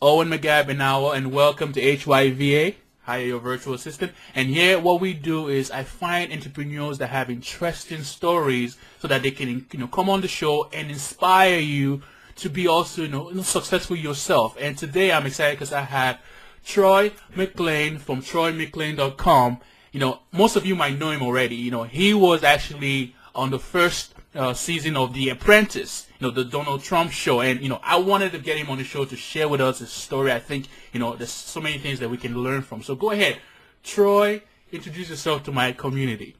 Owen McGabinawa, and welcome to HYVA, Hire Your Virtual Assistant. And here, what we do is I find entrepreneurs that have interesting stories so that they can, come on the show and inspire you to be also, successful yourself. And today, I'm excited because I have Troy McLean from TroyMcLean.com. Most of you might know him already. He was actually on the first season of The Apprentice, the Donald Trump show. And, I wanted to get him on the show to share with us his story. I think, there's so many things that we can learn from. So go ahead. Troy, introduce yourself to my community.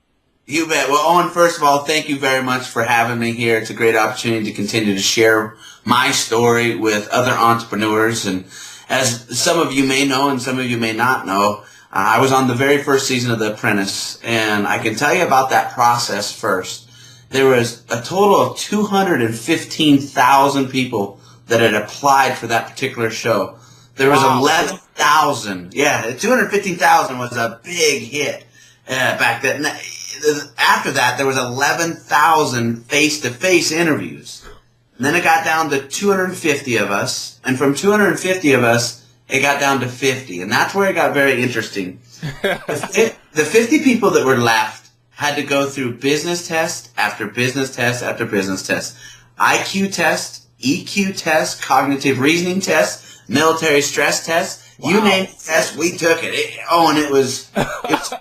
You bet. Well, Owen, first of all, thank you very much for having me here. It's a great opportunity to continue to share my story with other entrepreneurs. And as some of you may know and some of you may not know, I was on the very first season of The Apprentice. And I can tell you about that process first. There was a total of 215,000 people that had applied for that particular show. There was 11,000. Yeah, 215,000 was a big hit back then. After that, there was 11,000 face-to-face interviews. And then it got down to 250 of us. And from 250 of us, it got down to 50. And that's where it got very interesting. The 50 people that were left had to go through business test after business test after business test. IQ test, EQ test, cognitive reasoning test, military stress test. Wow. You name the test, we took it. It was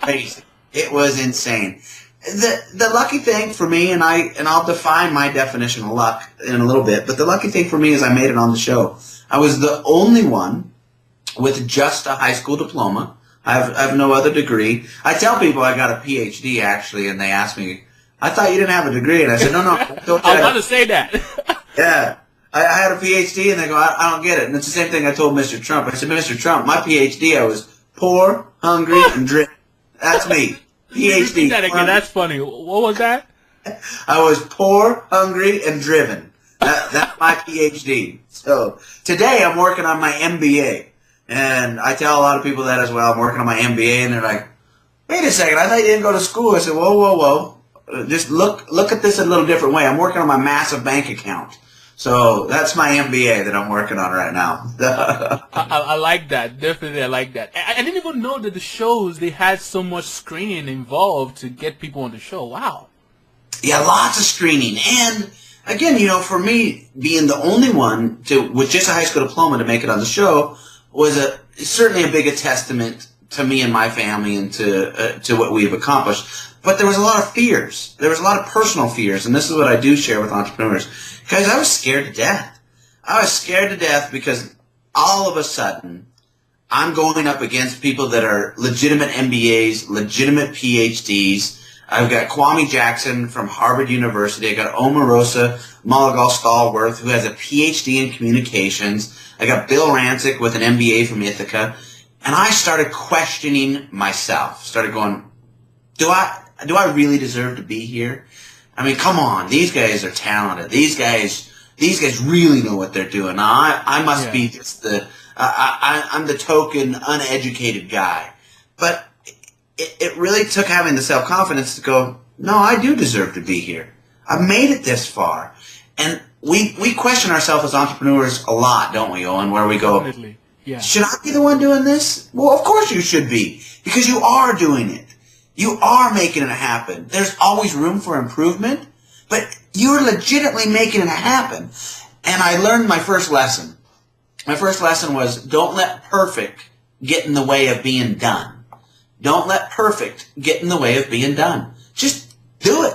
crazy. It was insane. The lucky thing for me, and I'll define my definition of luck in a little bit, but the lucky thing for me is I made it on the show. I was the only one with just a high school diploma. I have no other degree. I tell people I got a PhD, actually, and they ask me, I thought you didn't have a degree. And I said, no. I was about to say that. Yeah. I had a PhD, and they go, I don't get it. And it's the same thing I told Mr. Trump. I said, Mr. Trump, my PhD, I was poor, hungry, and driven. That's me. PhD. That again, that's funny. What was that? I was poor, hungry, and driven. That's my PhD. So today I'm working on my MBA. And I tell a lot of people that as well. I'm working on my MBA, and they're like, wait a second, I thought you didn't go to school. I said, whoa. Just look at this in a little different way. I'm working on my massive bank account. So that's my MBA that I'm working on right now. I like that. Definitely, I like that. I didn't even know that the shows, they had so much screening involved to get people on the show. Wow. Yeah, lots of screening. And again, for me, being the only one with just a high school diploma to make it on the show was certainly a big testament to me and my family and to what we've accomplished. But there was a lot of fears. There was a lot of personal fears, and this is what I do share with entrepreneurs. Guys, I was scared to death. I was scared to death because all of a sudden, I'm going up against people that are legitimate MBAs, legitimate PhDs. I've got Kwame Jackson from Harvard University. I got Omarosa Malagal-Stallworth, who has a PhD in communications. I got Bill Rancic with an MBA from Ithaca. And I started questioning myself. Started going, do I really deserve to be here? I mean, come on. These guys are talented. These guys really know what they're doing. Now, I must be just I'm the token, uneducated guy. But it really took having the self-confidence to go, no, I do deserve to be here. I've made it this far. And we question ourselves as entrepreneurs a lot, don't we, Owen, where we go, yeah. Should I be the one doing this? Well, of course you should be, because you are doing it. You are making it happen. There's always room for improvement, but you're legitimately making it happen. And I learned my first lesson. My first lesson was, don't let perfect get in the way of being done. Don't let perfect get in the way of being done. Just do it.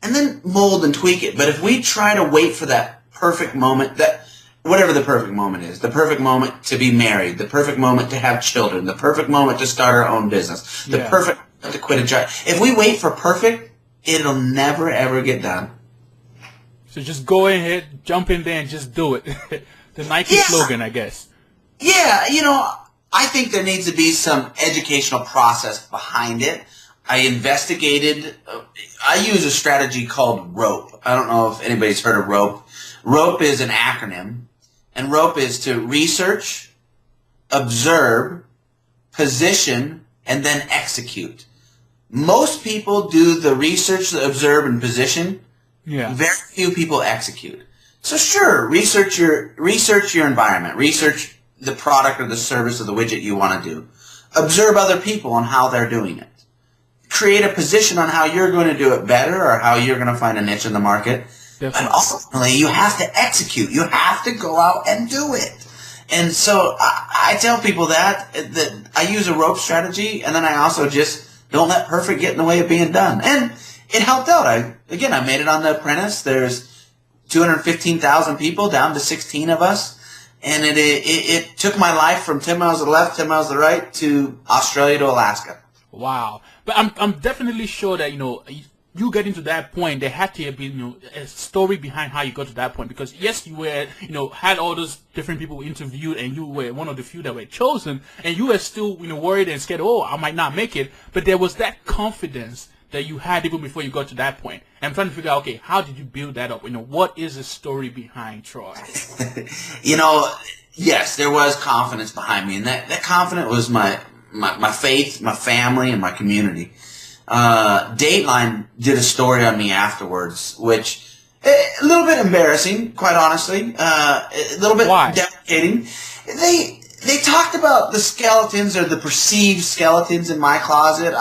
And then mold and tweak it. But if we try to wait for that perfect moment, that whatever the perfect moment is, the perfect moment to be married, the perfect moment to have children, the perfect moment to start our own business, the perfect moment to quit a job. If we wait for perfect, it'll never, ever get done. So just go ahead, jump in there, and just do it. The Nike slogan, I guess. Yeah, I think there needs to be some educational process behind it. I investigated. I use a strategy called ROPE. I don't know if anybody's heard of ROPE. ROPE is an acronym, and ROPE is to research, observe, position, and then execute. Most people do the research, the observe, and position. Yeah. Very few people execute. So sure, research your environment, research the product or the service or the widget you want to do. Observe other people on how they're doing it. Create a position on how you're going to do it better or how you're going to find a niche in the market. Definitely. And ultimately, you have to execute. You have to go out and do it. And so I tell people that I use a rope strategy, and then I also just don't let perfect get in the way of being done. And it helped out. I made it on The Apprentice. There's 215,000 people down to 16 of us. And it took my life from 10 miles to the left, 10 miles to the right to Australia to Alaska. Wow. But I'm definitely sure that, you getting to that point, there had to be, a story behind how you got to that point. Because yes, you were, had all those different people interviewed, and you were one of the few that were chosen, and you were still, worried and scared, oh, I might not make it. But there was that confidence that you had even before you got to that point. And I'm trying to figure out, okay, how did you build that up? What is the story behind Troy? Yes, there was confidence behind me, and that confidence was my faith, my family, and my community. Dateline did a story on me afterwards, which a little bit embarrassing, quite honestly, a little bit devastating. They talked about the skeletons or the perceived skeletons in my closet.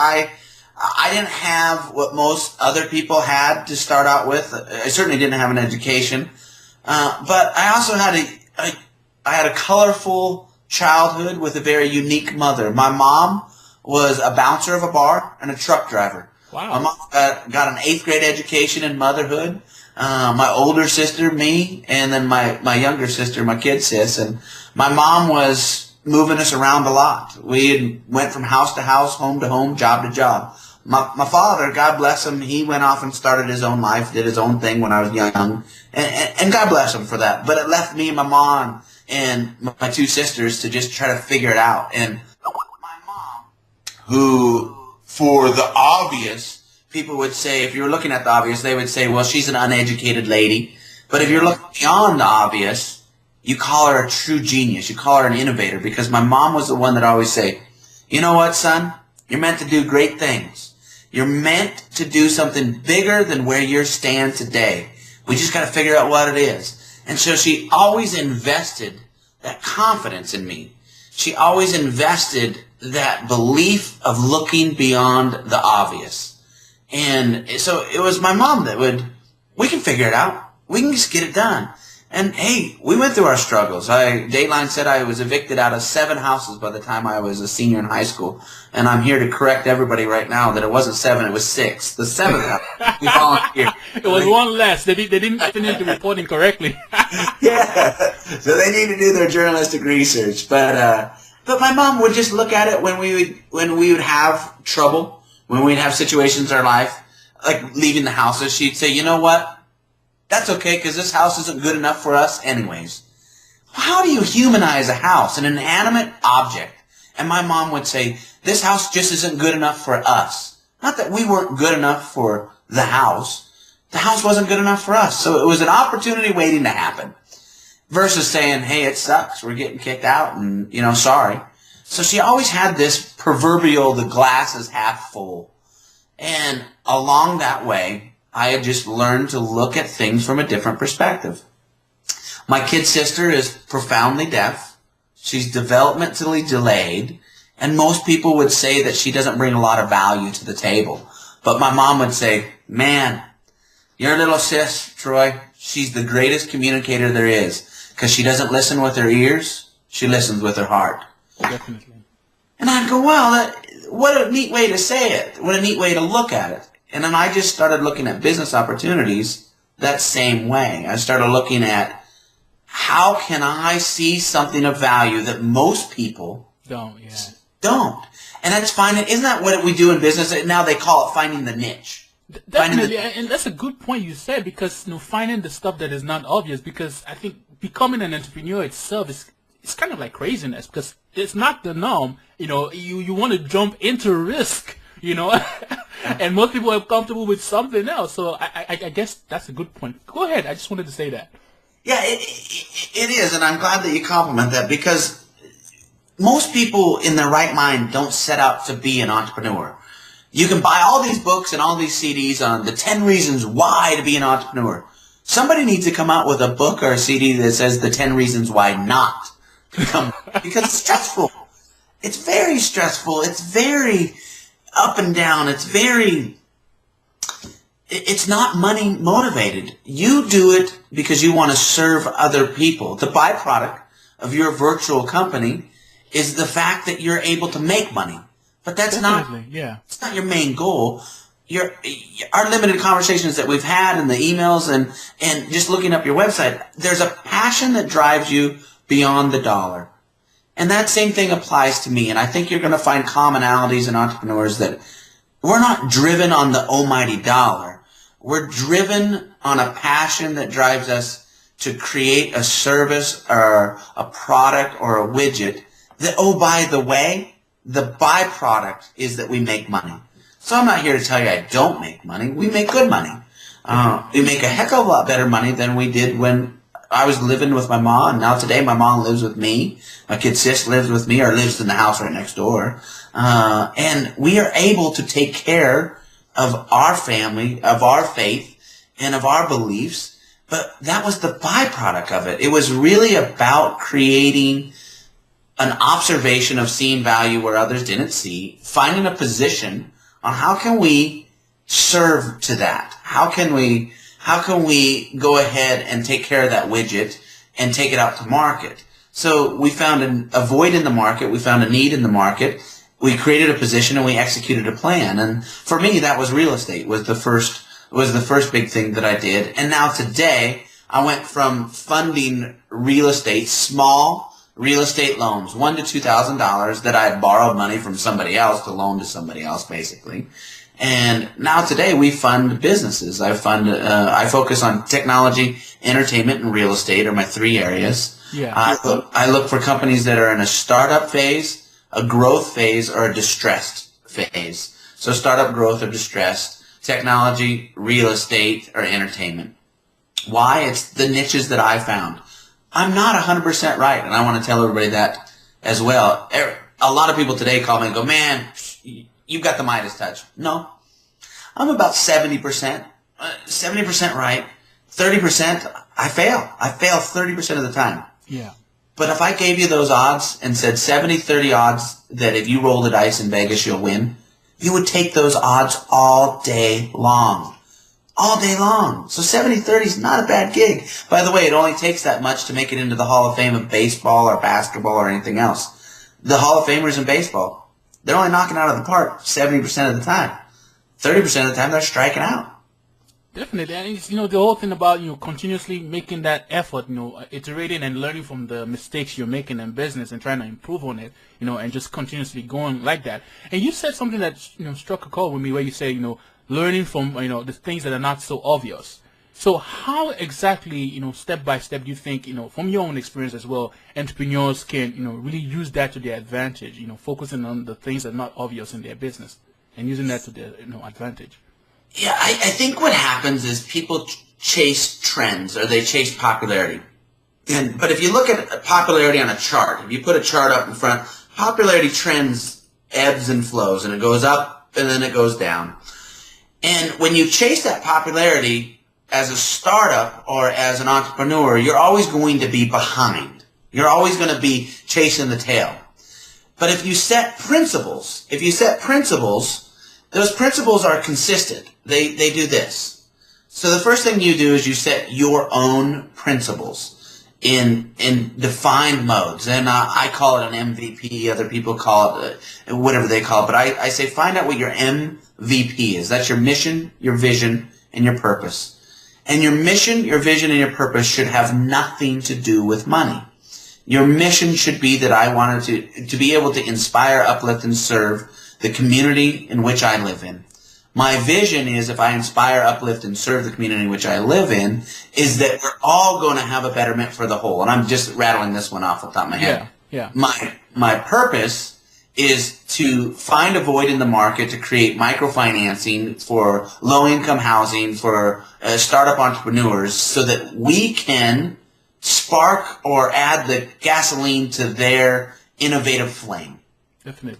I didn't have what most other people had to start out with. I certainly didn't have an education, but I also had a colorful childhood with a very unique mother. My mom was a bouncer of a bar and a truck driver. Wow. My mom got an 8th grade education in motherhood. My older sister, me, and then my younger sister, my kid sis. And my mom was moving us around a lot. We went from house to house, home to home, job to job. My father, God bless him, he went off and started his own life, did his own thing when I was young. And God bless him for that. But it left me and my mom and my 2 sisters to just try to figure it out. And who, for the obvious, people would say, if you were looking at the obvious, they would say, well, she's an uneducated lady. But if you're looking beyond the obvious, you call her a true genius. You call her an innovator, because my mom was the one that always say, you know what, son? You're meant to do great things. You're meant to do something bigger than where you stand today. We just got to figure out what it is. And so she always invested that confidence in me. She always invested that belief of looking beyond the obvious. And so it was my mom that we can figure it out. We can just get it done. And hey, we went through our struggles. Dateline said I was evicted out of 7 houses by the time I was a senior in high school. And I'm here to correct everybody right now that it wasn't 7, it was 6. The 7th house, we volunteered. It was one less. They didn't finish the reporting correctly. Yeah. So they need to do their journalistic research. But my mom would just look at it when we would have trouble, when we'd have situations in our life, like leaving the houses. She'd say, you know what? That's okay, because this house isn't good enough for us anyways. How do you humanize a house, an inanimate object? And my mom would say, this house just isn't good enough for us. Not that we weren't good enough for the house. The house wasn't good enough for us. So it was an opportunity waiting to happen. Versus saying, hey, it sucks, we're getting kicked out, and, sorry. So she always had this proverbial, the glass is half full. And along that way, I had just learned to look at things from a different perspective. My kid sister is profoundly deaf. She's developmentally delayed. And most people would say that she doesn't bring a lot of value to the table. But my mom would say, man, your little sis, Troy, she's the greatest communicator there is. Because she doesn't listen with her ears, she listens with her heart. Definitely. And I'd go, well, what a neat way to say it. What a neat way to look at it. And then I just started looking at business opportunities that same way. I started looking at how can I see something of value that most people don't. And that's finding, isn't that what we do in business? Now they call it finding the niche. Definitely, and that's a good point you said, because finding the stuff that is not obvious, because I think becoming an entrepreneur itself it's kind of like craziness, because it's not the norm. You want to jump into risk, and most people are comfortable with something else. So I guess that's a good point. Go ahead. I just wanted to say that. Yeah, it is, and I'm glad that you compliment that, because most people in their right mind don't set out to be an entrepreneur. You can buy all these books and all these CDs on the 10 reasons why to be an entrepreneur. Somebody needs to come out with a book or a CD that says the 10 reasons why not become because it's stressful. It's very stressful. It's very up and down. It's not money motivated. You do it because you want to serve other people. The byproduct of your virtual company is the fact that you're able to make money. But that's it's not your main goal. Our limited conversations that we've had and the emails and just looking up your website, there's a passion that drives you beyond the dollar. And that same thing applies to me. And I think you're going to find commonalities in entrepreneurs that we're not driven on the almighty dollar. We're driven on a passion that drives us to create a service or a product or a widget that, oh, by the way, the byproduct is that we make money. So I'm not here to tell you I don't make money. We make good money. We make a heck of a lot better money than we did when I was living with my mom. And now today my mom lives with me. My kid sis lives with me or lives in the house right next door. And we are able to take care of our family, of our faith, and of our beliefs. But that was the byproduct of it. It was really about creating an observation of seeing value where others didn't see, finding a position on how can we serve to that? How can we go ahead and take care of that widget and take it out to market? So we found a void in the market. We found a need in the market. We created a position and we executed a plan. And for me, that was real estate was the first big thing that I did. And now today, I went from funding real estate, small real estate loans, $1,000 to $2,000 that I had borrowed money from somebody else to loan to somebody else, basically. And now today we fund businesses. I focus on technology, entertainment, and real estate are my three areas. Yeah. I look for companies that are in a startup phase, a growth phase, or a distressed phase. So startup, growth, or distressed, technology, real estate, or entertainment. Why? It's the niches that I found. I'm not 100% right, and I want to tell everybody that as well. A lot of people today call me and go, man, you've got the Midas touch. No. I'm about 70%. 70% right. 30% I fail. I fail 30% of the time. Yeah. But if I gave you those odds and said 70-30 odds that if you roll the dice in Vegas you'll win, you would take those odds all day long. All day long. So 70-30 is not a bad gig. By the way, it only takes that much to make it into the Hall of Fame of baseball or basketball or anything else. The Hall of Famers in baseball, they're only knocking out of the park 70% of the time. 30% of the time, they're striking out. Definitely. And it's, the whole thing about, continuously making that effort, iterating and learning from the mistakes you're making in business and trying to improve on it, and just continuously going like that. And you said something that, struck a chord with me where you say, learning from, the things that are not so obvious. So how exactly, step by step, do you think, from your own experience as well, entrepreneurs can, really use that to their advantage, focusing on the things that are not obvious in their business and using that to their, advantage? Yeah, I think what happens is people chase trends or they chase popularity. But if you look at popularity on a chart, if you put a chart up in front, popularity trends ebbs and flows, and it goes up and then it goes down. And when you chase that popularity as a startup or as an entrepreneur, you're always going to be behind. You're always going to be chasing the tail. But if you set principles, those principles are consistent. They do this. So the first thing you do is you set your own principles in defined modes. And I call it an MVP. Other people call it whatever they call it. But I say find out what your MVP is. That's your mission, your vision, and your purpose. And your mission, your vision, and your purpose should have nothing to do with money. Your mission should be that I wanted to be able to inspire, uplift, and serve the community in which I live in. My vision is if I inspire, uplift, and serve the community in which I live in, is that we're all going to have a betterment for the whole. And I'm just rattling this one off the top of my head. Yeah. My purpose is to find a void in the market to create microfinancing for low-income housing for startup entrepreneurs so that we can spark or add the gasoline to their innovative flame. Definitely.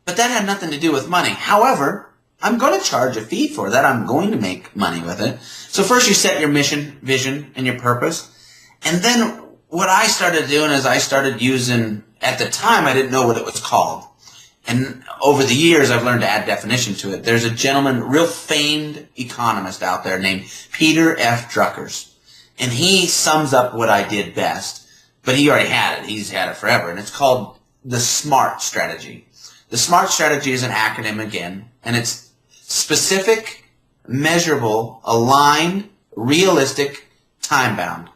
But that had nothing to do with money. However, I'm going to charge a fee for that. I'm going to make money with it. So first you set your mission, vision, and your purpose. And then what I started doing is I started using, at the time I didn't know what it was called. And over the years I've learned to add definition to it. There's a gentleman, real famed economist out there named Peter F. Druckers. And he sums up what I did best. But he already had it. He's had it forever. And it's called the S.M.A.R.T strategy. The S.M.A.R.T strategy is an acronym again. And it's specific, measurable, aligned, realistic, time-bound.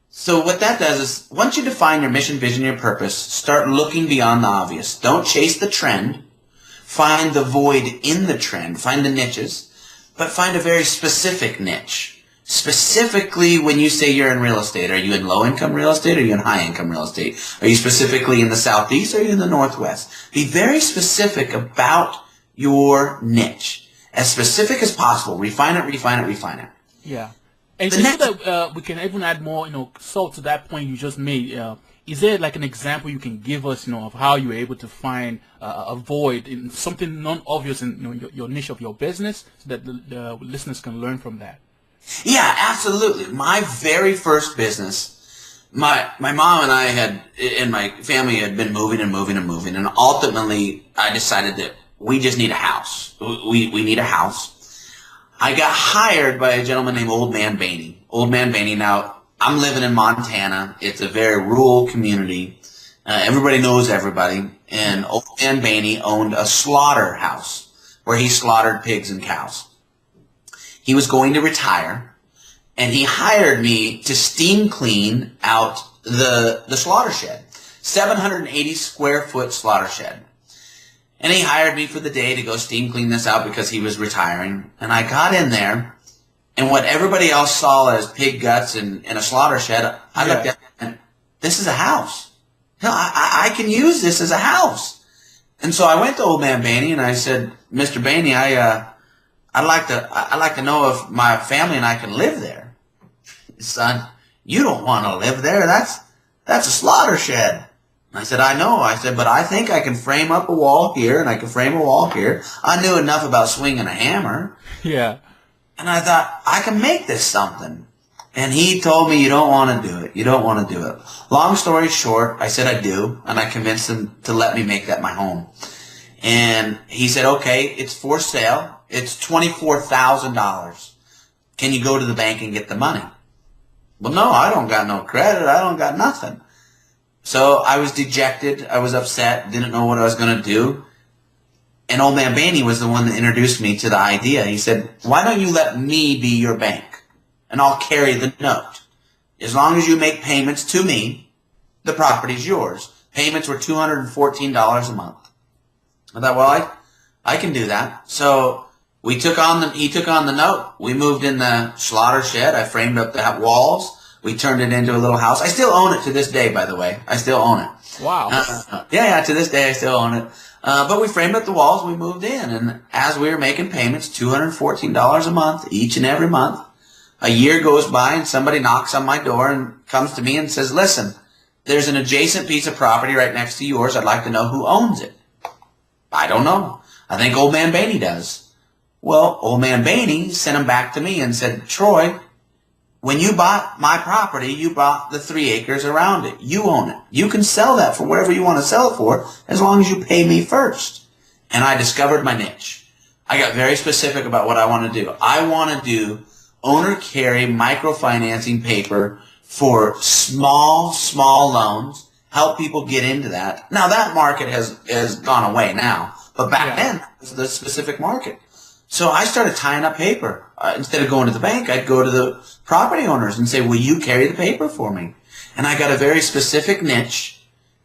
So what that does is, once you define your mission, vision, your purpose, start looking beyond the obvious. Don't chase the trend. Find the void in the trend. Find the niches. But find a very specific niche. Specifically, when you say you're in real estate, are you in low-income real estate or are you in high-income real estate? Are you specifically in the Southeast or are you in the Northwest? Be very specific about your niche. As specific as possible. Refine it, refine it, refine it. Yeah. And so that we can even add more, salt to that point you just made. Is there like an example you can give us, of how you were able to find a void in something non-obvious in your niche of your business, so that the listeners can learn from that? Yeah, absolutely. My very first business, my mom and I and my family had been moving and moving and moving, and ultimately I decided that we just need a house. We need a house. I got hired by a gentleman named Old Man Bainey. Old Man Bainey. Now, I'm living in Montana. It's a very rural community. Everybody knows everybody. And Old Man Bainey owned a slaughterhouse where he slaughtered pigs and cows. He was going to retire, and he hired me to steam clean out the slaughter shed. 780 square foot slaughter shed. And he hired me for the day to go steam clean this out because he was retiring. And I got in there, and what everybody else saw as pig guts in a slaughter shed, I looked at it and, this is a house. Hell, I can use this as a house. And so I went to Old Man Bainey and I said, Mr. Bainey, I'd like to know if my family and I can live there. Son, you don't want to live there. That's a slaughter shed. I said, I know. I said, but I think I can frame up a wall here and I can frame a wall here. I knew enough about swinging a hammer. Yeah. And I thought, I can make this something. And he told me, you don't want to do it. You don't want to do it. Long story short, I said I do. And I convinced him to let me make that my home. And he said, okay, it's for sale. It's $24,000. Can you go to the bank and get the money? Well, no, I don't got no credit. I don't got nothing. So I was dejected, I was upset, didn't know what I was going to do. And Old Man Bainey was the one that introduced me to the idea. He said, why don't you let me be your bank? And I'll carry the note. As long as you make payments to me, the property's yours. Payments were $214 a month. I thought, well, I can do that. So he took on the note. We moved in the slaughter shed. I framed up the walls. We turned it into a little house. I still own it to this day, by the way. I still own it. Wow. Yeah, to this day I still own it. But we framed up the walls, we moved in, and as we were making payments, $214 a month, each and every month, a year goes by and somebody knocks on my door and comes to me and says, listen, there's an adjacent piece of property right next to yours. I'd like to know who owns it. I don't know. I think Old Man Bainey does. Well, Old Man Bainey sent him back to me and said, Troy, when you bought my property, you bought the 3 acres around it. You own it. You can sell that for whatever you want to sell it for as long as you pay me first. And I discovered my niche. I got very specific about what I want to do. I want to do owner-carry microfinancing paper for small loans, help people get into that. Now, that market has gone away now, but back then, it was the specific market. So I started tying up paper. Instead of going to the bank, I'd go to the property owners and say, will you carry the paper for me? And I got a very specific niche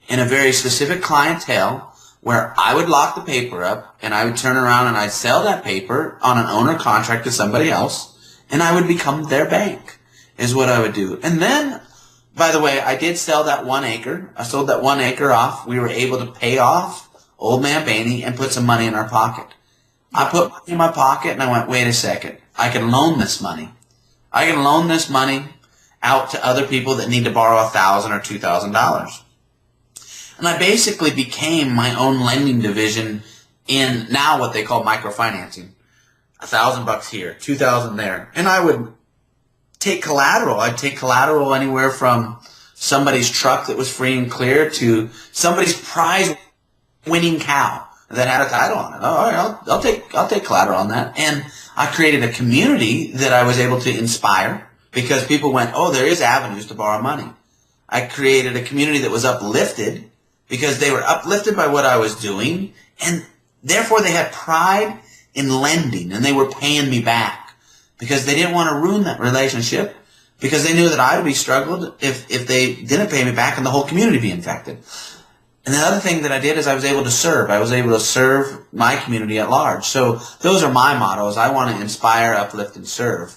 and a very specific clientele where I would lock the paper up and I would turn around and I'd sell that paper on an owner contract to somebody else and I would become their bank is what I would do. And then, by the way, I did sell that 1 acre. I sold that 1 acre off. We were able to pay off Old Man Bainey and put some money in our pocket. I put money in my pocket and I went, wait a second. I can loan this money. I can loan this money out to other people that need to borrow $1,000 or $2,000. And I basically became my own lending division in now what they call microfinancing. $1,000 here, $2,000 there. And I would take collateral. I'd take collateral anywhere from somebody's truck that was free and clear to somebody's prize-winning cow that had a title on it. All right, I'll take collateral on that. And I created a community that I was able to inspire because people went, oh, there is avenues to borrow money. I created a community that was uplifted because they were uplifted by what I was doing, and therefore they had pride in lending, and they were paying me back because they didn't want to ruin that relationship because they knew that I would be struggled if they didn't pay me back and the whole community be infected. And the other thing that I did is I was able to serve. I was able to serve my community at large. So those are my mottos. I want to inspire, uplift, and serve.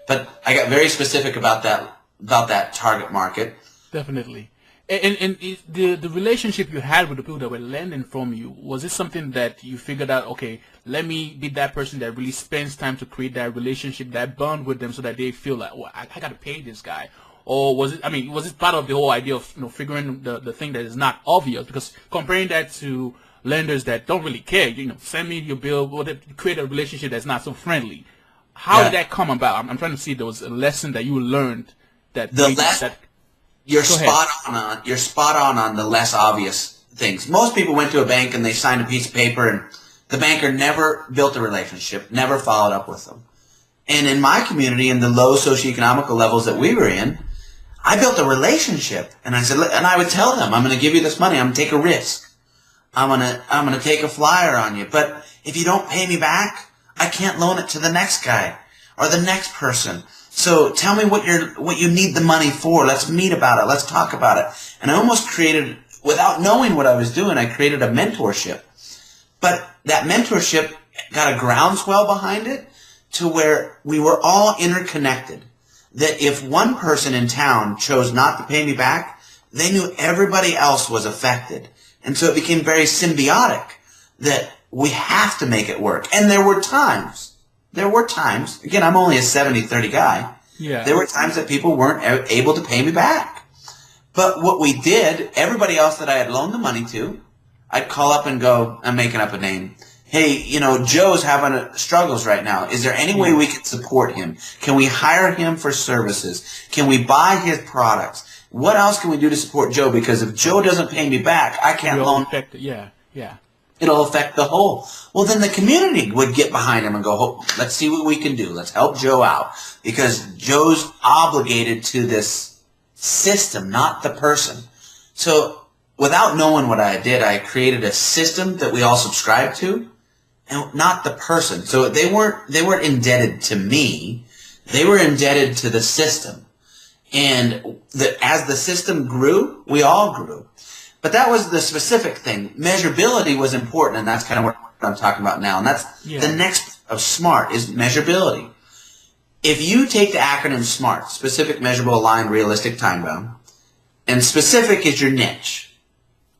But I got very specific about that target market. Definitely. And the relationship you had with the people that were lending from you, was it something that you figured out, okay, let me be that person that really spends time to create that relationship, that bond with them so that they feel like, well, I got to pay this guy? Or was it part of the whole idea of figuring the thing that is not obvious? Because comparing that to lenders that don't really care, send me your bill, or create a relationship that's not so friendly. How did that come about? I'm trying to see if there was a lesson that you learned that You're spot on the less obvious things. Most people went to a bank and they signed a piece of paper and the banker never built a relationship, never followed up with them. And in my community, in the low socioeconomical levels that we were in, I built a relationship, and I would tell them, I'm going to give you this money. I'm going to take a risk. I'm going to take a flyer on you. But if you don't pay me back, I can't loan it to the next guy or the next person. So tell me what you need the money for. Let's meet about it. Let's talk about it. And I almost created, without knowing what I was doing, I created a mentorship. But that mentorship got a groundswell behind it to where we were all interconnected. That if one person in town chose not to pay me back, they knew everybody else was affected. And so it became very symbiotic that we have to make it work. And there were times, again, I'm only a 70-30 guy. Yeah. There were times that people weren't able to pay me back. But what we did, everybody else that I had loaned the money to, I'd call up and go, I'm making up a name. Hey, Joe's having struggles right now. Is there any way we can support him? Can we hire him for services? Can we buy his products? What else can we do to support Joe? Because if Joe doesn't pay me back, I can't loan. It'll affect the whole. Well, then the community would get behind him and go, oh, let's see what we can do. Let's help Joe out. Because Joe's obligated to this system, not the person. So without knowing what I did, I created a system that we all subscribed to. And not the person. So they weren't indebted to me. They were indebted to the system. And as the system grew, we all grew. But that was the specific thing. Measurability was important, and that's kind of what I'm talking about now. And that's the next of SMART is measurability. If you take the acronym SMART, specific, measurable, aligned, realistic, time-bound, and specific is your niche.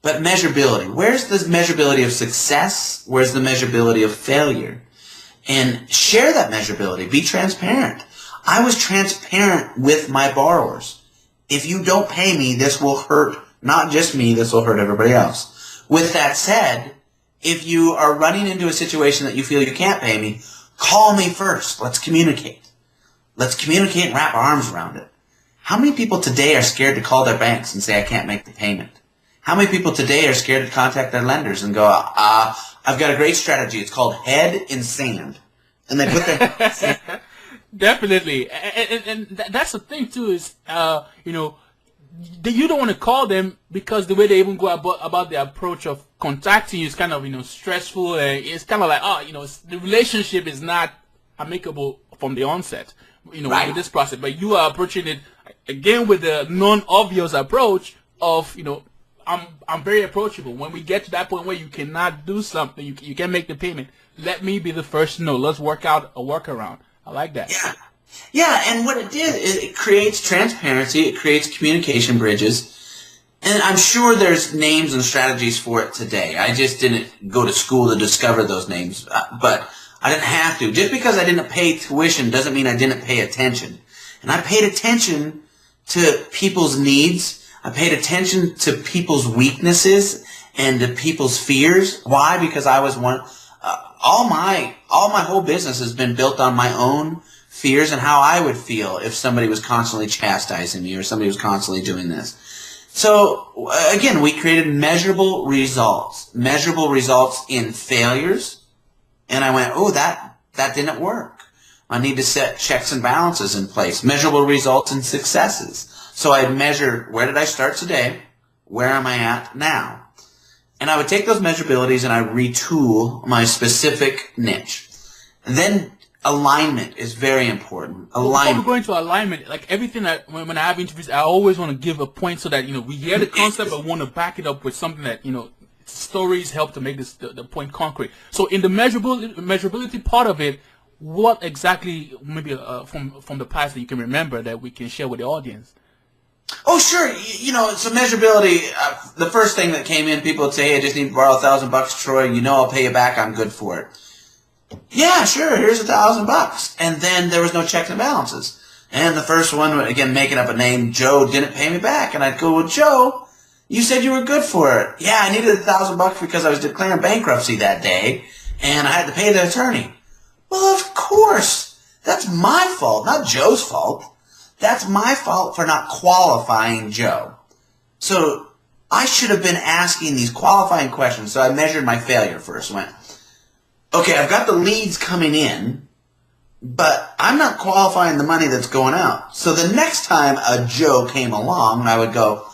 But measurability, where's the measurability of success? Where's the measurability of failure? And share that measurability. Be transparent. I was transparent with my borrowers. If you don't pay me, this will hurt not just me, this will hurt everybody else. With that said, if you are running into a situation that you feel you can't pay me, call me first. Let's communicate. Let's communicate and wrap our arms around it. How many people today are scared to call their banks and say, I can't make the payment? How many people today are scared to contact their lenders and go, I've got a great strategy. It's called head in sand. And they put their head in sand. Definitely. And that's the thing, too, is, you don't want to call them because the way they even go about the approach of contacting you is kind of, stressful. And it's kind of like, the relationship is not amicable from the onset, with this process. But you are approaching it, again, with the non-obvious approach of, I'm very approachable. When we get to that point where you cannot do something, you can't make the payment, let me be the first to know. Let's work out a workaround. I like that. Yeah, and what it did is it creates transparency, it creates communication bridges, and I'm sure there's names and strategies for it today. I just didn't go to school to discover those names, but I didn't have to. Just because I didn't pay tuition doesn't mean I didn't pay attention. And I paid attention to people's needs. I paid attention to people's weaknesses and to people's fears. Why? Because I was one. All my whole business has been built on my own fears and how I would feel if somebody was constantly chastising me or somebody was constantly doing this. So, again, we created measurable results in failures, and I went, oh, that didn't work. I need to set checks and balances in place. Measurable results in successes. So I measured, where did I start today? Where am I at now? And I would take those measurabilities and I retool my specific niche. And then alignment is very important. Alignment. Before we go into alignment, like everything that when I have interviews, I always want to give a point so that we hear the concept, but want to back it up with something that stories help to make this the point concrete. So in the measurability part of it, what exactly maybe from the past that you can remember that we can share with the audience? Oh, sure. So measurability, the first thing that came in, people would say, hey, I just need to borrow $1,000, Troy. I'll pay you back. I'm good for it. Yeah, sure. Here's $1,000. And then there was no checks and balances. And the first one, again, making up a name, Joe didn't pay me back. And I'd go, well, Joe, you said you were good for it. Yeah, I needed $1,000 because I was declaring bankruptcy that day, and I had to pay the attorney. Well, of course. That's my fault, not Joe's fault. That's my fault for not qualifying Joe. So I should have been asking these qualifying questions. So I measured my failure first. Went, okay, I've got the leads coming in, but I'm not qualifying the money that's going out. So the next time a Joe came along, I would go,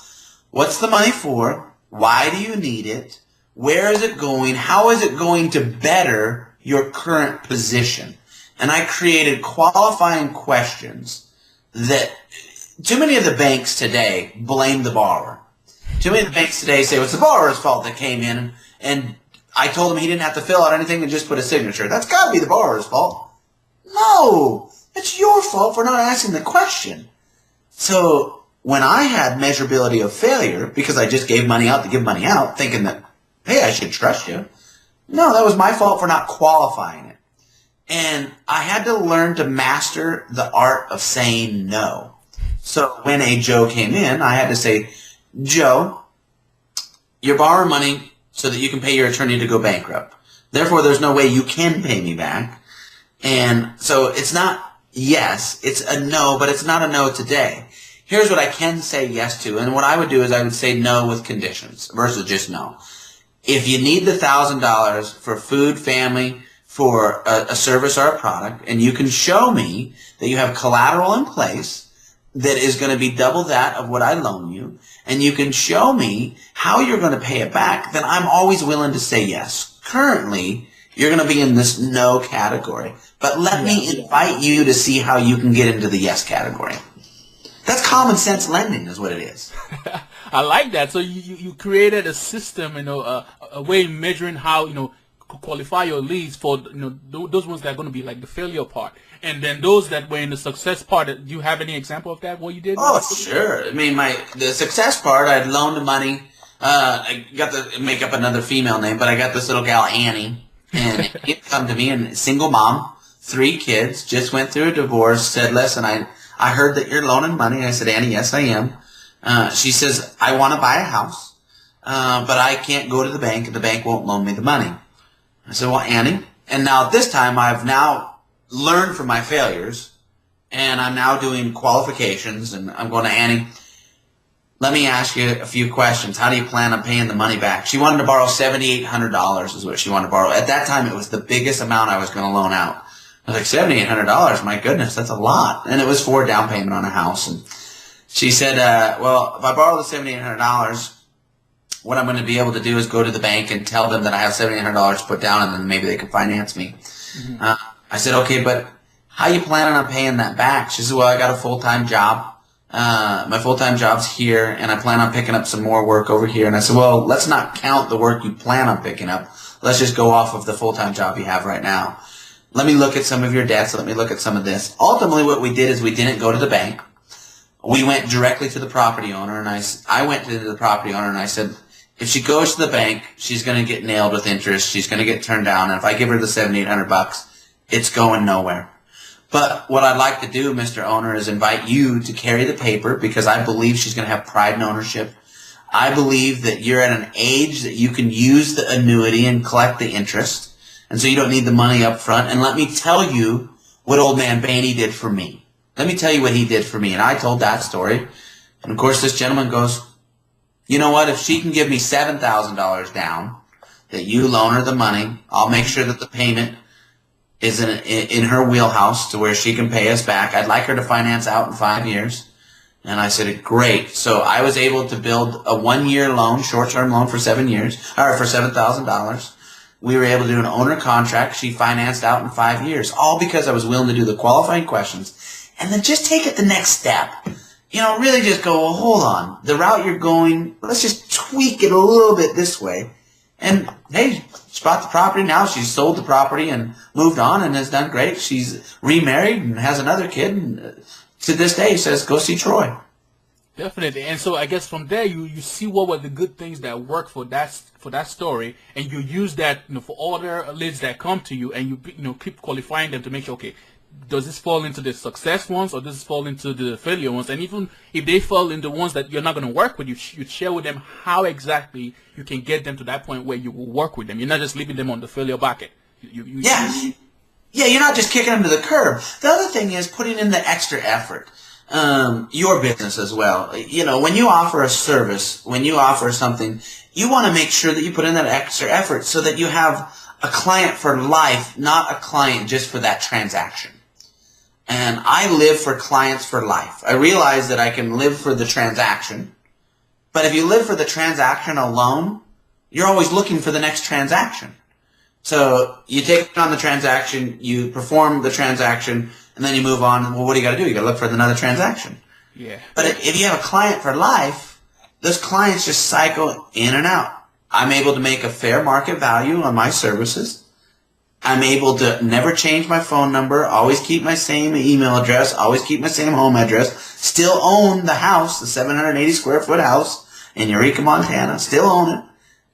what's the money for? Why do you need it? Where is it going? How is it going to better your current position? And I created qualifying questions that too many of the banks today blame the borrower. Too many of the banks today say, well, it's the borrower's fault that came in, and I told him he didn't have to fill out anything and just put a signature. That's got to be the borrower's fault. No, it's your fault for not asking the question. So when I had measurability of failure, because I just gave money out to give money out, thinking that, hey, I should trust you. No, that was my fault for not qualifying it. And I had to learn to master the art of saying no. So when a Joe came in, I had to say, Joe, you're borrowing money so that you can pay your attorney to go bankrupt. Therefore, there's no way you can pay me back. And so it's not yes, it's a no, but it's not a no today. Here's what I can say yes to. And what I would do is I would say no with conditions versus just no. If you need the $1,000 for food, family, for a service or a product, and you can show me that you have collateral in place that is going to be double that of what I loan you, and you can show me how you're going to pay it back, then I'm always willing to say yes. Currently, you're going to be in this no category, but let me invite you to see how you can get into the yes category. That's common sense lending is what it is. I like that. So you created a system, a way of measuring how, qualify your leads for, those ones that are going to be like the failure part. And then those that were in the success part, do you have any example of that, what you did? Oh, sure. I mean, the success part, I'd loaned the money. I got to make up another female name, but I got this little gal, Annie, and she'd come to me, and single mom, 3 kids, just went through a divorce, said, listen, I heard that you're loaning money. I said, Annie, yes, I am. She says, I want to buy a house, but I can't go to the bank, and the bank won't loan me the money. I said, well, Annie, and now at this time, I've now learned from my failures, and I'm now doing qualifications, and I'm going to Annie, let me ask you a few questions. How do you plan on paying the money back? She wanted to borrow $7,800 is what she wanted to borrow. At that time, it was the biggest amount I was going to loan out. I was like, $7,800, my goodness, that's a lot. And it was for a down payment on a house. And she said, well, if I borrow the $7,800, what I'm going to be able to do is go to the bank and tell them that I have $7,800 to put down, and then maybe they can finance me. Mm-hmm. I said, okay, but how you planning on paying that back? She said, well, I got a full-time job. My full-time job's here, and I plan on picking up some more work over here. And I said, well, let's not count the work you plan on picking up. Let's just go off of the full-time job you have right now. Let me look at some of your debts. Let me look at some of this. Ultimately, what we did is we didn't go to the bank. We went directly to the property owner, and I went to the property owner, and I said, if she goes to the bank, she's going to get nailed with interest. She's going to get turned down. And if I give her the $7,800, it's going nowhere. But what I'd like to do, Mr. Owner, is invite you to carry the paper, because I believe she's going to have pride and ownership. I believe that you're at an age that you can use the annuity and collect the interest, and so you don't need the money up front. And let me tell you what old man Bainey did for me. Let me tell you what he did for me. And I told that story. And of course, this gentleman goes, you know what? If she can give me $7,000 down, that you loan her the money, I'll make sure that the payment is in her wheelhouse to where she can pay us back. I'd like her to finance out in 5 years. And I said, great. So I was able to build a 1-year loan, short-term loan for 7 years, or for $7,000. We were able to do an owner contract. She financed out in 5 years, all because I was willing to do the qualifying questions. And then just take it the next step. You know, really just go, well, hold on. The route you're going, let's just tweak it a little bit this way. And, hey, she bought the property. Now she's sold the property and moved on and has done great. She's remarried and has another kid. And to this day, says, go see Troy. Definitely. And so I guess from there, you see what were the good things that work for that story, and you use that, you know, for all the leads that come to you, and you keep qualifying them to make sure, okay, does this fall into the success ones or does this fall into the failure ones? And even if they fall in the ones that you're not going to work with, you share with them how exactly you can get them to that point where you will work with them. You're not just leaving them on the failure bucket. Yeah, you're not just kicking them to the curb. The other thing is putting in the extra effort. Your business as well. You know, when you offer a service, when you offer something, you want to make sure that you put in that extra effort so that you have a client for life, not a client just for that transaction. And I live for clients for life. I realize that I can live for the transaction, but if you live for the transaction alone, you're always looking for the next transaction. So you take on the transaction, you perform the transaction, and then you move on. Well, what do you got to do? You got to look for another transaction. Yeah. But if you have a client for life, those clients just cycle in and out. I'm able to make a fair market value on my services. I'm able to never change my phone number, always keep my same email address, always keep my same home address, still own the house, the 780 square foot house in Eureka, Montana, still own it.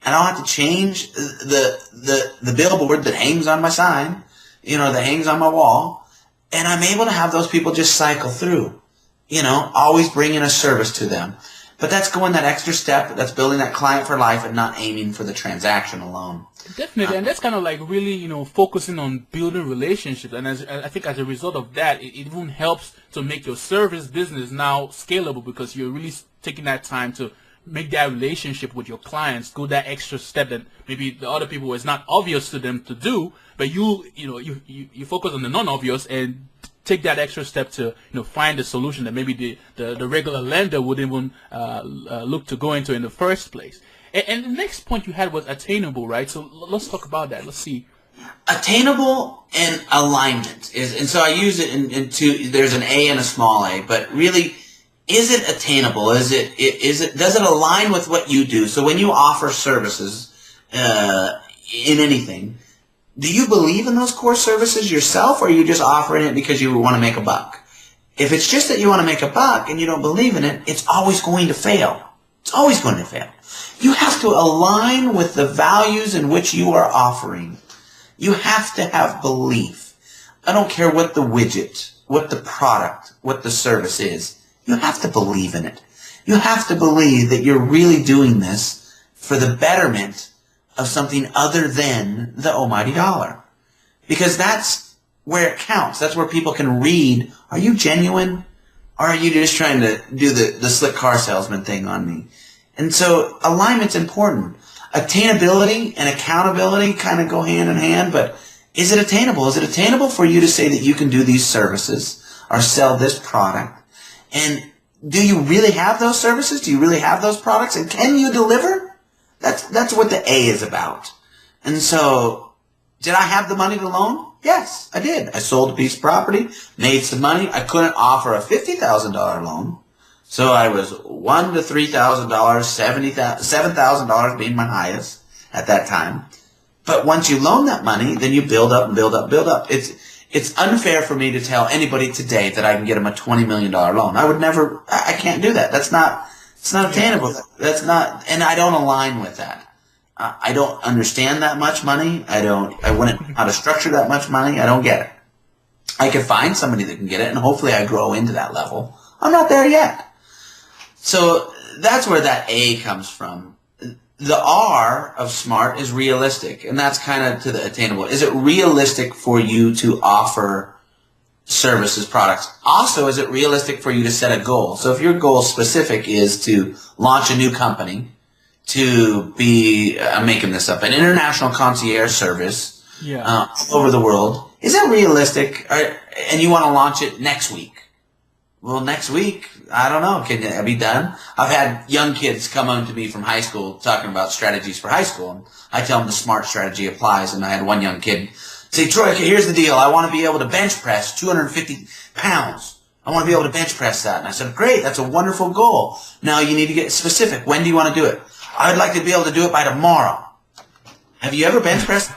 I don't have to change the billboard that hangs on my sign, you know, that hangs on my wall. And I'm able to have those people just cycle through, you know, always bringing a service to them. But that's going that extra step. That's building that client for life and not aiming for the transaction alone. Definitely, and that's kind of like really, you know, focusing on building relationships. And I think as a result of that, it even helps to make your service business now scalable because you're really taking that time to make that relationship with your clients, go that extra step that maybe the other people is not obvious to them to do, but you focus on the non-obvious and take that extra step to, you know, find a solution that maybe the regular lender wouldn't even look to go into in the first place. And the next point you had was attainable, right? So let's talk about that. Let's see. Attainable and alignment and so I use it in two. There's an A and a small a, but really, is it attainable? Does it align with what you do? So when you offer services in anything, do you believe in those core services yourself, or are you just offering it because you want to make a buck? If it's just that you want to make a buck and you don't believe in it, it's always going to fail. It's always going to fail. You have to align with the values in which you are offering. You have to have belief. I don't care what the widget, what the product, what the service is. You have to believe in it. You have to believe that you're really doing this for the betterment of something other than the almighty dollar. Because that's where it counts. That's where people can read, are you genuine? Or are you just trying to do the slick car salesman thing on me? And so alignment's important. Attainability and accountability kind of go hand in hand, but is it attainable? Is it attainable for you to say that you can do these services or sell this product? And do you really have those services? Do you really have those products? And can you deliver? That's what the A is about. And so, did I have the money to loan? Yes, I did. I sold a piece of property, made some money. I couldn't offer a $50,000 loan. So I was $1,000 to $3,000, $7,000 being my highest at that time. But once you loan that money, then you build up and build up, build up. It's unfair for me to tell anybody today that I can get them a $20 million loan. I would never, I can't do that. It's not attainable. That's not, and I don't align with that. I don't understand that much money. I wouldn't know how to structure that much money. I don't get it. I could find somebody that can get it, and hopefully I grow into that level. I'm not there yet. So that's where that A comes from. The R of SMART is realistic, and that's kind of to the attainable. Is it realistic for you to offer services, products. Also, is it realistic for you to set a goal? So if your goal specific is to launch a new company, to be, I'm making this up, an international concierge service all over the world, is it realistic? And you want to launch it next week? Well, next week, I don't know. Can it be done? I've had young kids come on to me from high school talking about strategies for high school. And I tell them the SMART strategy applies. And I had one young kid say, Troy, okay, here's the deal. I want to be able to bench press 250 pounds. I want to be able to bench press that. And I said, great, that's a wonderful goal. Now you need to get specific. When do you want to do it? I'd like to be able to do it by tomorrow. Have you ever bench pressed?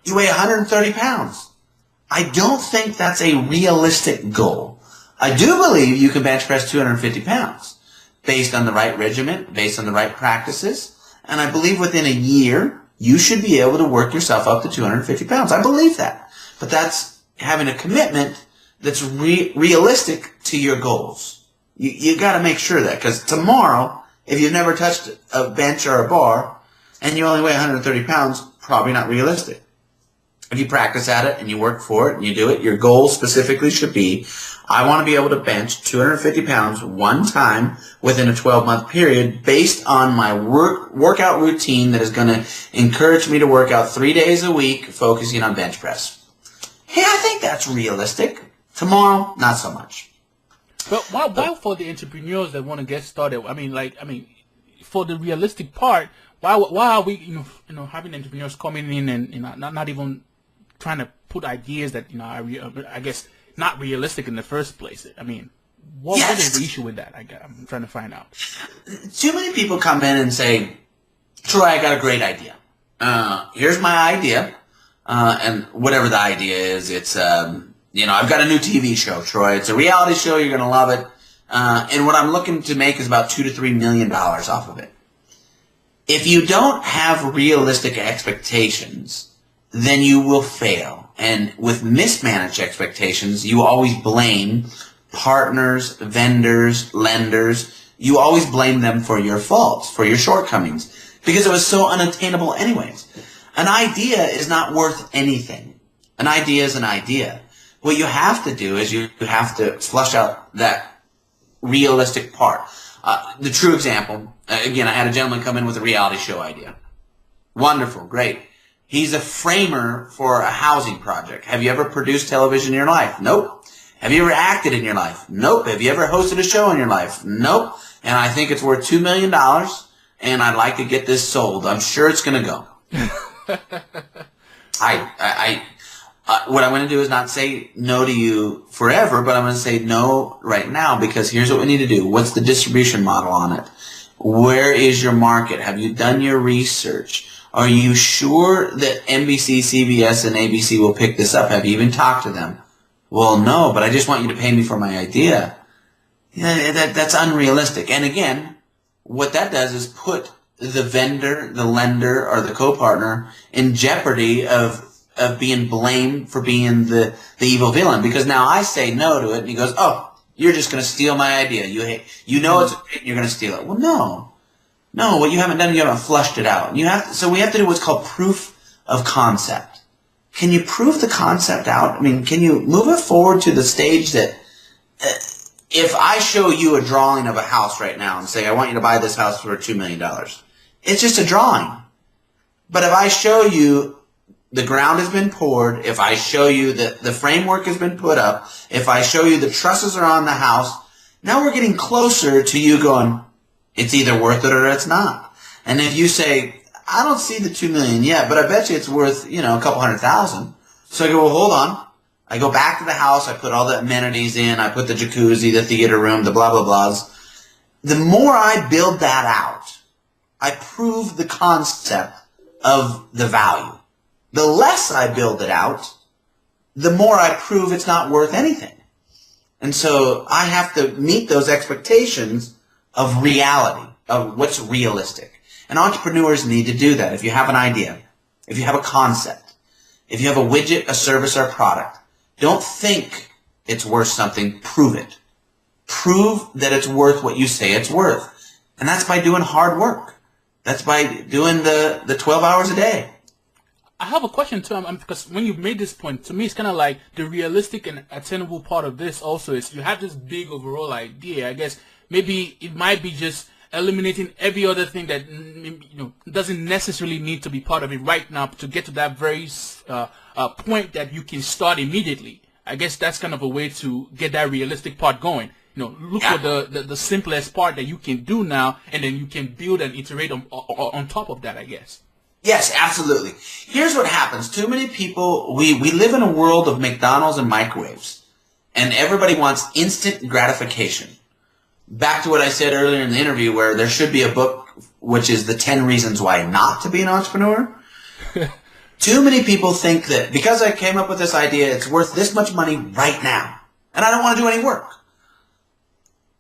You weigh 130 pounds. I don't think that's a realistic goal. I do believe you can bench press 250 pounds based on the right regimen, based on the right practices. And I believe within a year, you should be able to work yourself up to 250 pounds. I believe that. But that's having a commitment that's realistic to your goals. You got to make sure of that, because tomorrow, if you've never touched a bench or a bar and you only weigh 130 pounds, probably not realistic. If you practice at it and you work for it and you do it, your goal specifically should be, I want to be able to bench 250 pounds one time within a 12-month period based on my workout routine that is going to encourage me to work out 3 days a week focusing on bench press. Hey, I think that's realistic. Tomorrow, not so much. But why for the entrepreneurs that want to get started? I mean, for the realistic part, why are we having entrepreneurs coming in and not even trying to put ideas that are I guess not realistic in the first place? I mean, what is the issue with that? I'm trying to find out. Too many people come in and say, Troy, I got a great idea. Here's my idea, and whatever the idea is, it's I've got a new TV show, Troy. It's a reality show. You're going to love it. And what I'm looking to make is about $2 to $3 million off of it. If you don't have realistic expectations, then you will fail. And with mismanaged expectations, you always blame partners, vendors, lenders. You always blame them for your faults, for your shortcomings, because it was so unattainable anyways. An idea is not worth anything. An idea is an idea. What you have to do is you have to flush out that realistic part. The true example, again, I had a gentleman come in with a reality show idea. Wonderful, great. He's a framer for a housing project. Have you ever produced television in your life? Nope. Have you ever acted in your life? Nope. Have you ever hosted a show in your life? Nope. And I think it's worth $2 million, and I'd like to get this sold. I'm sure it's going to go. What I'm going to do is not say no to you forever, but I'm going to say no right now, because here's what we need to do. What's the distribution model on it? Where is your market? Have you done your research? Are you sure that NBC, CBS, and ABC will pick this up? Have you even talked to them? Well, no, but I just want you to pay me for my idea. That's unrealistic. And again, what that does is put the vendor, the lender, or the co-partner in jeopardy of being blamed for being the evil villain. Because now I say no to it, and he goes, oh, you're just going to steal my idea. You know it's great, and you're going to steal it. Well, no. No, what you haven't done, you haven't flushed it out. So we have to do what's called proof of concept. Can you prove the concept out? I mean, can you move it forward to the stage that if I show you a drawing of a house right now and say, I want you to buy this house for $2 million, it's just a drawing. But if I show you the ground has been poured, if I show you that the framework has been put up, if I show you the trusses are on the house, now we're getting closer to you going, it's either worth it or it's not. And if you say, I don't see the $2 million yet, but I bet you it's worth, a couple $100,000. So I go, well, hold on. I go back to the house. I put all the amenities in. I put the jacuzzi, the theater room, the blah, blah, blahs. The more I build that out, I prove the concept of the value. The less I build it out, the more I prove it's not worth anything. And so I have to meet those expectations of reality, of what's realistic. And entrepreneurs need to do that. If you have an idea, if you have a concept, if you have a widget, a service, or a product, don't think it's worth something, prove it. Prove that it's worth what you say it's worth. And that's by doing hard work. That's by doing the 12 hours a day. I have a question too, because when you made this point, to me it's kind of like the realistic and attainable part of this also is you have this big overall idea. I guess maybe it might be just eliminating every other thing that doesn't necessarily need to be part of it right now to get to that very point that you can start immediately. I guess that's kind of a way to get that realistic part going. Look for the simplest part that you can do now, and then you can build and iterate on top of that, I guess. Yes, absolutely. Here's what happens. Too many people, we live in a world of McDonald's and microwaves, and everybody wants instant gratification. Back to what I said earlier in the interview, where there should be a book, which is the 10 reasons why not to be an entrepreneur. Too many people think that because I came up with this idea, it's worth this much money right now, and I don't want to do any work.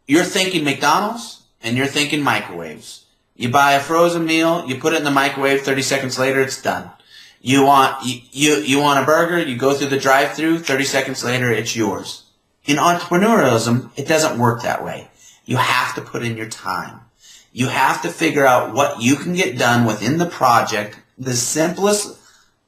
You're thinking McDonald's, and you're thinking microwaves. You buy a frozen meal, you put it in the microwave, 30 seconds later, it's done. You want a burger, you go through the drive-thru, 30 seconds later, it's yours. In entrepreneurialism, it doesn't work that way. You have to put in your time. You have to figure out what you can get done within the project, the simplest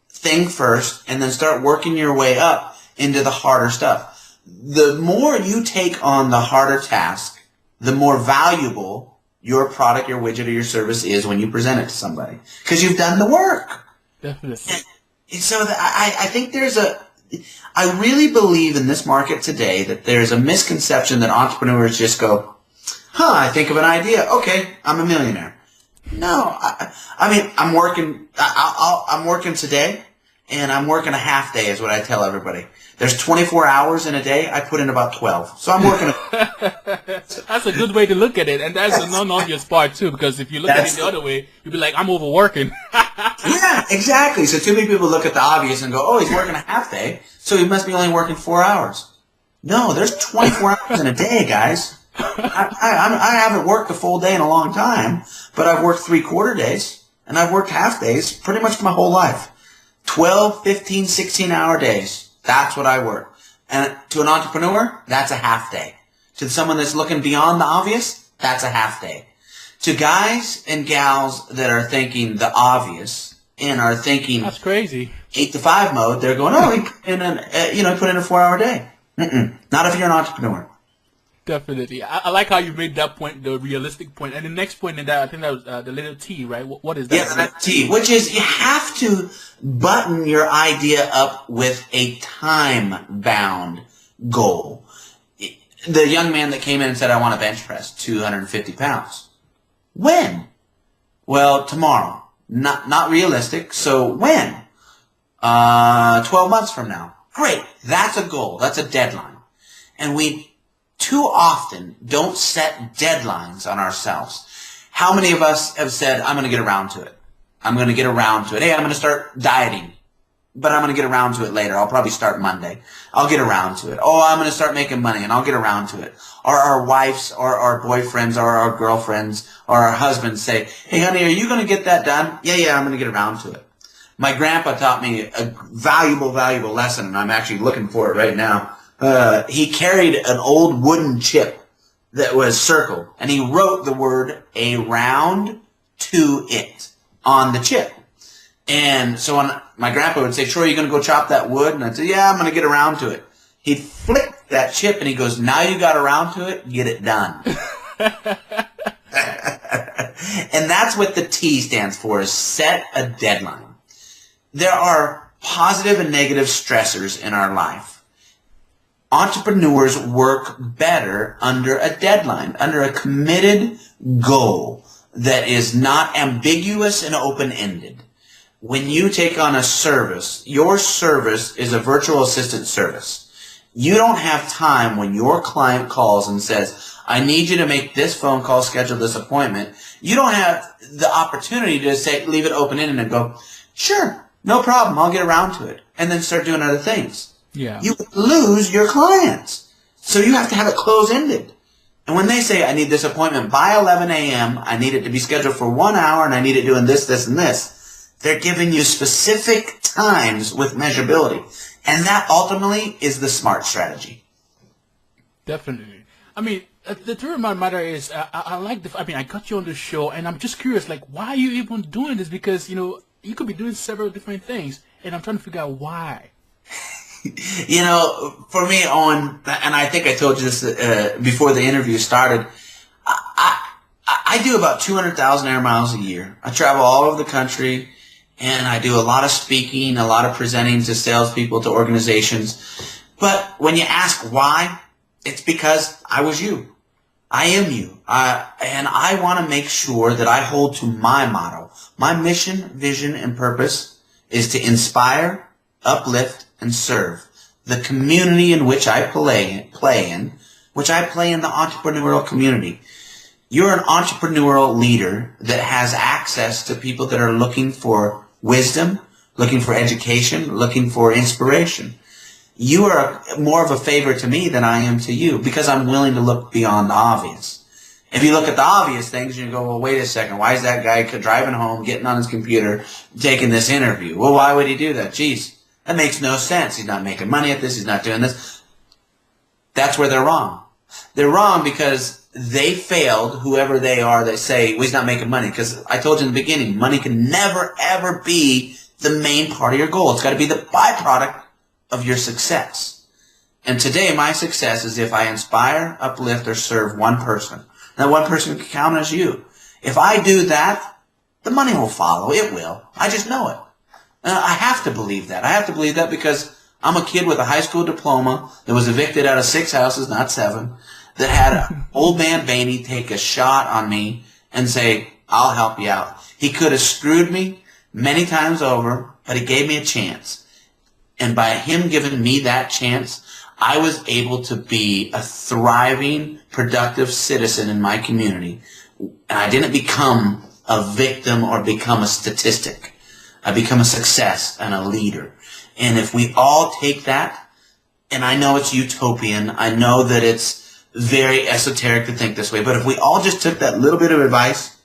thing first, and then start working your way up into the harder stuff. The more you take on the harder task, the more valuable your product, your widget, or your service is when you present it to somebody. Because you've done the work. Definitely. And so I think I really believe in this market today that there's a misconception that entrepreneurs just go, I think of an idea. Okay, I'm a millionaire. No, I mean, I'm working today, and I'm working a half day is what I tell everybody. There's 24 hours in a day. I put in about 12. So I'm working. That's a good way to look at it. And that's a non-obvious part, too, because if you look at it the other way, you'd be like, I'm overworking. Yeah, exactly. So too many people look at the obvious and go, oh, he's working a half day, so he must be only working 4 hours. No, there's 24 hours in a day, guys. I haven't worked a full day in a long time, but I've worked 3/4 days, and I've worked half days pretty much my whole life. 12, 15, 16-hour days. That's what I work. And to an entrepreneur, that's a half day. To someone that's looking beyond the obvious, that's a half day. To guys and gals that are thinking the obvious and are thinking that's crazy 8 to 5 mode, they're going, oh, he put in a 4-hour day. Not if you're an entrepreneur. Definitely. I like how you made that point, the realistic point. And the next point in that, I think that was the little T, right? What is that? Yeah, that T, which is you have to button your idea up with a time-bound goal. The young man that came in and said, I want to bench press 250 pounds. When? Well, tomorrow. Not realistic, so when? 12 months from now. Great. That's a goal. That's a deadline. And we too often don't set deadlines on ourselves. How many of us have said, I'm going to get around to it. I'm going to get around to it. Hey, I'm going to start dieting, but I'm going to get around to it later. I'll probably start Monday. I'll get around to it. Oh, I'm going to start making money, and I'll get around to it. Or our wives or our boyfriends or our girlfriends or our husbands say, hey, honey, are you going to get that done? Yeah, I'm going to get around to it. My grandpa taught me a valuable lesson, and I'm actually looking for it right now. He carried an old wooden chip that was circled, and he wrote the word around to it on the chip. And so when my grandpa would say, Troy, are you going to go chop that wood? And I'd say, yeah, I'm going to get around to it. He'd flick that chip, and he goes, now you got around to it, get it done. And that's what the T stands for, is set a deadline. There are positive and negative stressors in our life. Entrepreneurs work better under a deadline, under a committed goal that is not ambiguous and open-ended. When you take on a service, your service is a virtual assistant service. You don't have time when your client calls and says, I need you to make this phone call, schedule this appointment. You don't have the opportunity to say, leave it open-ended and go, sure, no problem, I'll get around to it, and then start doing other things. Yeah. You lose your clients. So you have to have it close-ended. And when they say, I need this appointment by 11 a.m., I need it to be scheduled for 1 hour, and I need it doing this, this, and this, they're giving you specific times with measurability. And that ultimately is the SMART strategy. Definitely. I mean, the truth of the matter is, I like I got you on the show, and I'm just curious, like, why are you even doing this? Because, you could be doing several different things, and I'm trying to figure out why. You know, for me, Owen, and I think I told you this before the interview started, I do about 200,000 air miles a year. I travel all over the country, and I do a lot of speaking, a lot of presenting to salespeople, to organizations. But when you ask why, it's because I was you. I am you. And I want to make sure that I hold to my motto. My mission, vision, and purpose is to inspire, uplift, and serve the community in which I play in, which I play in the entrepreneurial community. You're an entrepreneurial leader that has access to people that are looking for wisdom, looking for education, looking for inspiration. You are more of a favor to me than I am to you because I'm willing to look beyond the obvious. If you look at the obvious things, you go, well, wait a second, why is that guy driving home, getting on his computer, taking this interview? Well, why would he do that? Geez, that makes no sense. He's not making money at this. He's not doing this. That's where they're wrong. They're wrong because they failed, whoever they are, that say, well, he's not making money. Because I told you in the beginning, money can never, ever be the main part of your goal. It's got to be the byproduct of your success. And today, my success is if I inspire, uplift, or serve one person. That one person can count as you. If I do that, the money will follow. It will. I just know it. I have to believe that. I have to believe that because I'm a kid with a high school diploma that was evicted out of 6 houses, not 7, that had an old man Bainey take a shot on me and say, I'll help you out. He could have screwed me many times over, but he gave me a chance. And by him giving me that chance, I was able to be a thriving, productive citizen in my community. And I didn't become a victim or become a statistic. I become a success and a leader. And if we all take that, and I know it's utopian, I know that it's very esoteric to think this way, but if we all just took that little bit of advice,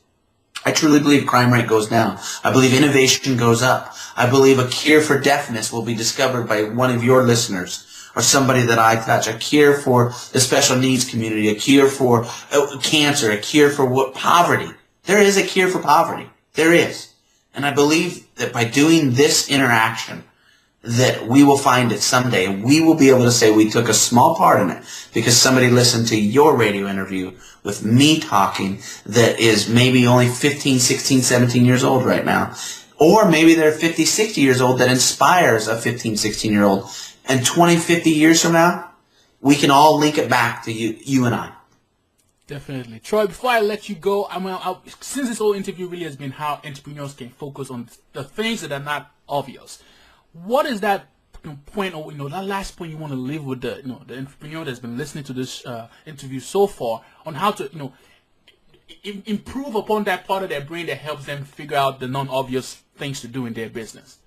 I truly believe crime rate goes down. I believe innovation goes up. I believe a cure for deafness will be discovered by one of your listeners or somebody that I touch. A cure for the special needs community, a cure for cancer, a cure for poverty. There is a cure for poverty. There is. And I believe that by doing this interaction, that we will find it someday. We will be able to say we took a small part in it because somebody listened to your radio interview with me talking that is maybe only 15, 16, 17 years old right now. Or maybe they're 50, 60 years old that inspires a 15, 16-year-old. And 20, 50 years from now, we can all link it back to you and I. Definitely. Troy, before I let you go, since this whole interview really has been how entrepreneurs can focus on the things that are not obvious, what is that point, or that last point you want to leave with the the entrepreneur that's been listening to this interview so far on how to improve upon that part of their brain that helps them figure out the non-obvious things to do in their business?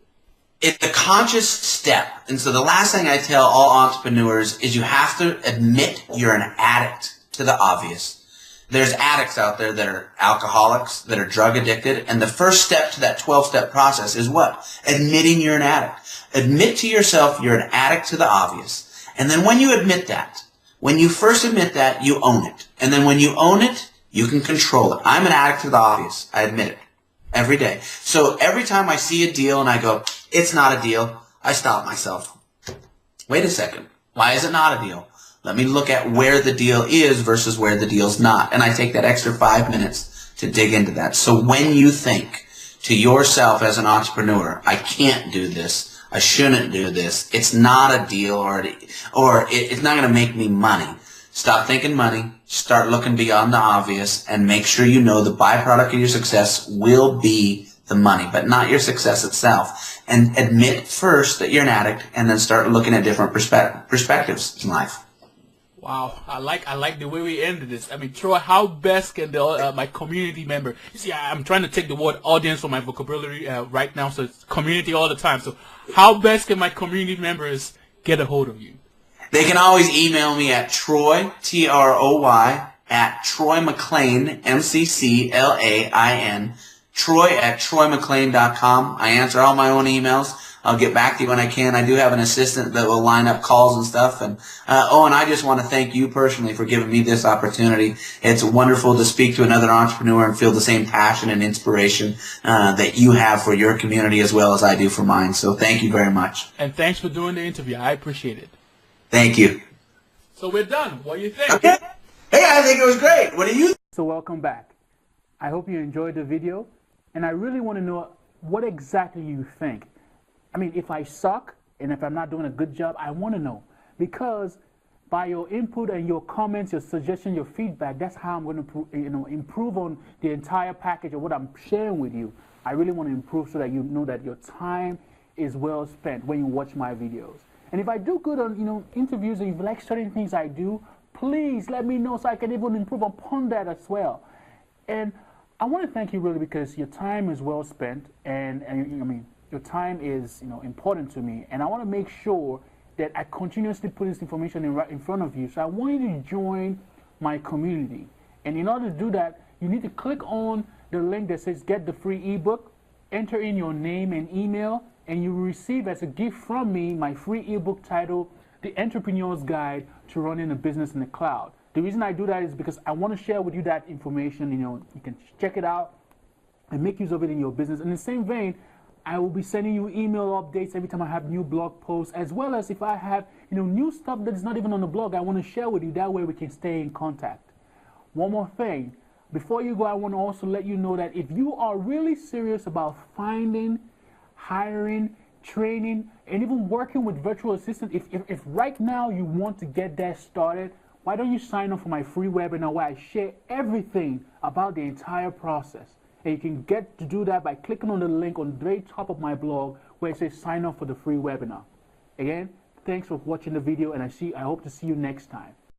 It's a conscious step. And so the last thing I tell all entrepreneurs is you have to admit you're an addict to the obvious. There's addicts out there that are alcoholics, that are drug addicted, and the first step to that 12-step process is what? Admitting you're an addict. Admit to yourself you're an addict to the obvious. And then when you admit that, when you first admit that, you own it. And then when you own it, you can control it. I'm an addict to the obvious. I admit it. Every day. So every time I see a deal and I go, it's not a deal, I stop myself. Wait a second. Why is it not a deal? Let me look at where the deal is versus where the deal's not. And I take that extra 5 minutes to dig into that. So when you think to yourself as an entrepreneur, I can't do this, I shouldn't do this, it's not a deal, or it's not going to make me money. Stop thinking money, start looking beyond the obvious, and make sure you know the byproduct of your success will be the money, but not your success itself. And admit first that you're an addict, and then start looking at different perspectives in life. Wow, I like the way we ended this. I mean, Troy, how best can my community member? You see, I'm trying to take the word audience from my vocabulary right now, so it's community all the time. So, how best can my community members get a hold of you? They can always email me at Troy, Troy, at TroyMcLain, MCCLAIN, Troy at TroyMcLain.com. I answer all my own emails. I'll get back to you when I can. I do have an assistant that will line up calls and stuff. And and I just want to thank you personally for giving me this opportunity. It's wonderful to speak to another entrepreneur and feel the same passion and inspiration that you have for your community as well as I do for mine. So thank you very much. And thanks for doing the interview. I appreciate it. Thank you. So we're done. What do you think? Okay. Hey, I think it was great. What do you think? So welcome back. I hope you enjoyed the video, and I really want to know what exactly you think. I mean, if I suck and if I'm not doing a good job, I want to know, because by your input and your comments, your suggestions, your feedback, that's how I'm going to improve on the entire package of what I'm sharing with you. I really want to improve so that you know that your time is well spent when you watch my videos. And if I do good on interviews, and if you like certain things I do, please let me know so I can even improve upon that as well. And I want to thank you really, because your time is well spent, and I mean, your time is important to me, and I want to make sure that I continuously put this information in front of you. So I want you to join my community, and in order to do that, you need to click on the link that says get the free ebook, enter in your name and email, and you will receive as a gift from me my free ebook titled The Entrepreneur's Guide to Running a Business in the Cloud. The reason I do that is because I want to share with you that information. You can check it out and make use of it in your business. In the same vein, I will be sending you email updates every time I have new blog posts, as well as if I have new stuff that is not even on the blog, I want to share with you. That way we can stay in contact. One more thing. Before you go, I want to also let you know that if you are really serious about finding, hiring, training, and even working with virtual assistant, if right now you want to get that started, why don't you sign up for my free webinar where I share everything about the entire process? And you can get to do that by clicking on the link on the very top of my blog where it says sign up for the free webinar. Again, thanks for watching the video, and I hope to see you next time.